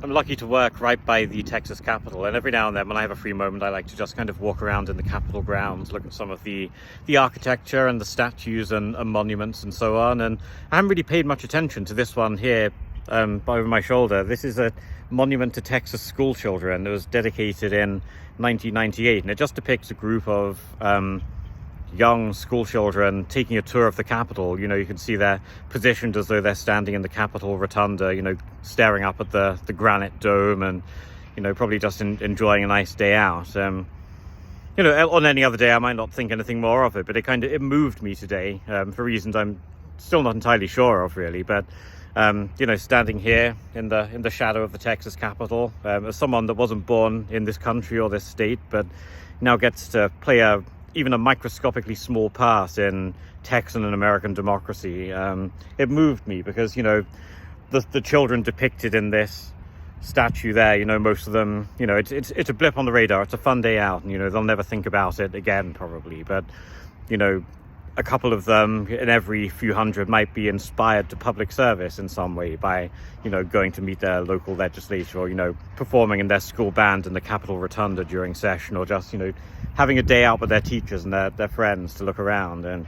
I'm lucky to work right by the Texas Capitol, and every now and then when I have a free moment, I like to just kind of walk around in the Capitol grounds, look at some of the architecture and the statues and monuments and so on. And I haven't really paid much attention to this one here over my shoulder. This is a monument to Texas school children. It was dedicated in 1998, and it just depicts a group of young school children taking a tour of the Capitol. You know, you can see they're positioned as though they're standing in the Capitol Rotunda, you know, staring up at the granite dome and, you know, probably just enjoying a nice day out. You know, on any other day, I might not think anything more of it, but it moved me today for reasons I'm still not entirely sure of, really. But, you know, standing here in the shadow of the Texas Capitol, as someone that wasn't born in this country or this state, but now gets to play even a microscopically small part in Texan and American democracy. It moved me because, you know, the children depicted in this statue there, you know, most of them, you know, it's a blip on the radar. It's a fun day out, and, you know, they'll never think about it again, probably. But, you know, a couple of them in every few hundred might be inspired to public service in some way by, you know, going to meet their local legislature, or, you know, performing in their school band in the Capitol Rotunda during session, or just, you know, having a day out with their teachers and their friends to look around. And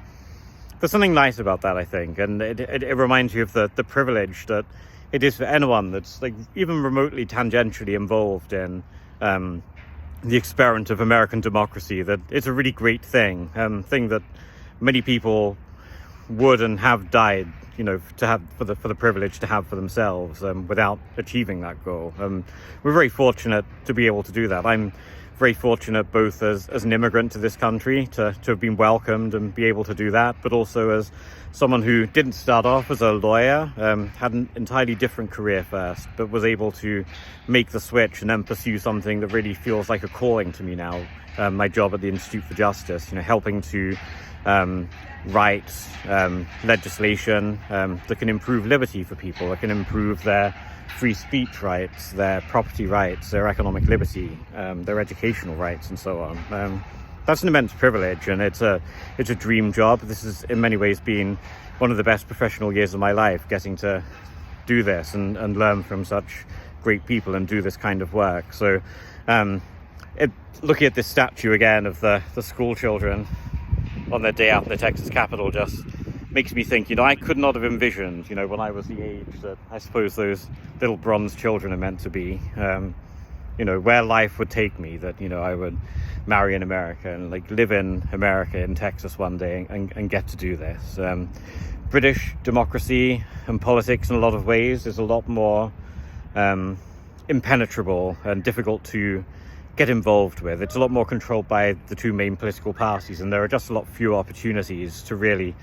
there's something nice about that, I think. And it reminds you of the privilege that it is for anyone that's like even remotely tangentially involved in the experiment of American democracy, that it's a really great thing that many people would and have died, you know, to have for the privilege to have for themselves without achieving that goal. We're very fortunate to be able to do that. I'm very fortunate both as an immigrant to this country to have been welcomed and be able to do that, but also as someone who didn't start off as a lawyer, had an entirely different career first, but was able to make the switch and then pursue something that really feels like a calling to me now. My job at the Institute for Justice, you know, helping to write legislation that can improve liberty for people, that can improve their free speech rights, their property rights, their economic liberty, their educational rights, and so on. That's an immense privilege, and it's a dream job. This has in many ways been one of the best professional years of my life, getting to do this and learn from such great people and do this kind of work. So looking at this statue again of the school children on their day out in the Texas Capitol just makes me think, you know, I could not have envisioned, you know, when I was the age that I suppose those little bronze children are meant to be, you know, where life would take me, that, you know, I would marry in America and like live in America, in Texas one day and get to do this. British democracy and politics in a lot of ways is a lot more impenetrable and difficult to get involved with. It's a lot more controlled by the two main political parties, and there are just a lot fewer opportunities to really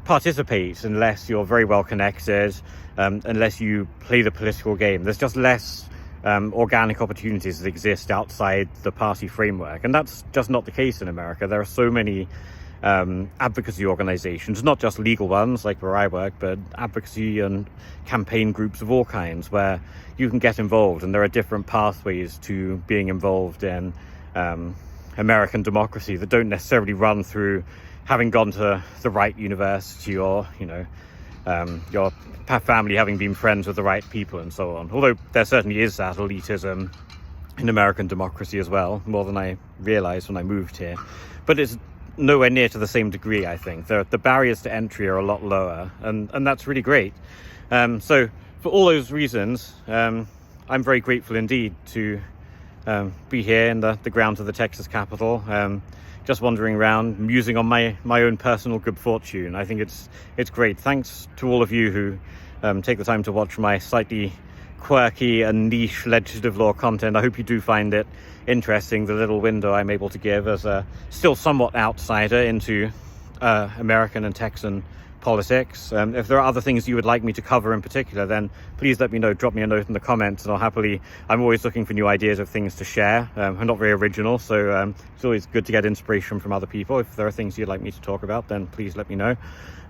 participate unless you're very well connected, unless you play the political game. There's just less organic opportunities that exist outside the party framework, and that's just not the case in America. There are so many advocacy organizations, not just legal ones like where I work, but advocacy and campaign groups of all kinds where you can get involved, and there are different pathways to being involved in American democracy that don't necessarily run through having gone to the right university, or, you know, your family having been friends with the right people and so on. Although there certainly is that elitism in American democracy as well, more than I realized when I moved here. But it's nowhere near to the same degree, I think. The barriers to entry are a lot lower, and that's really great. So for all those reasons, I'm very grateful indeed to be here in the grounds of the Texas Capitol, just wandering around, musing on my own personal good fortune. I think it's great. Thanks to all of you who take the time to watch my slightly quirky and niche legislative law content. I hope you do find it interesting, the little window I'm able to give as a still somewhat outsider into American and Texan politics. If there are other things you would like me to cover in particular, then please let me know. Drop me a note in the comments, and I'm always looking for new ideas of things to share. I'm not very original, so it's always good to get inspiration from other people. If there are things you'd like me to talk about, then please let me know.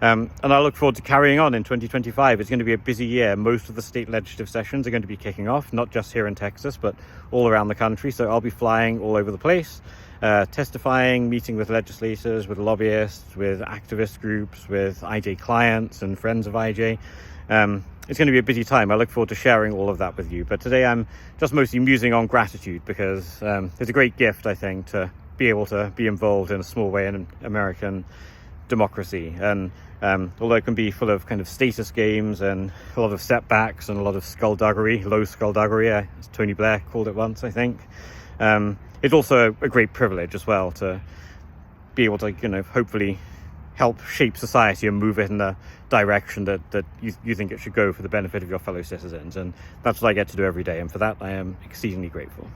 And I look forward to carrying on in 2025. It's going to be a busy year. Most of the state legislative sessions are going to be kicking off, not just here in Texas, but all around the country. So I'll be flying all over the place, testifying, meeting with legislators, with lobbyists, with activist groups, with IJ clients and friends of IJ, it's going to be a busy time. I look forward to sharing all of that with you. But today I'm just mostly musing on gratitude, because it's a great gift, I think, to be able to be involved in a small way in American democracy. And although it can be full of kind of status games and a lot of setbacks and a lot of skullduggery, low skullduggery, as Tony Blair called it once, I think, it's also a great privilege as well to be able to, hopefully help shape society and move it in the direction that you think it should go for the benefit of your fellow citizens. And that's what I get to do every day, and for that I am exceedingly grateful.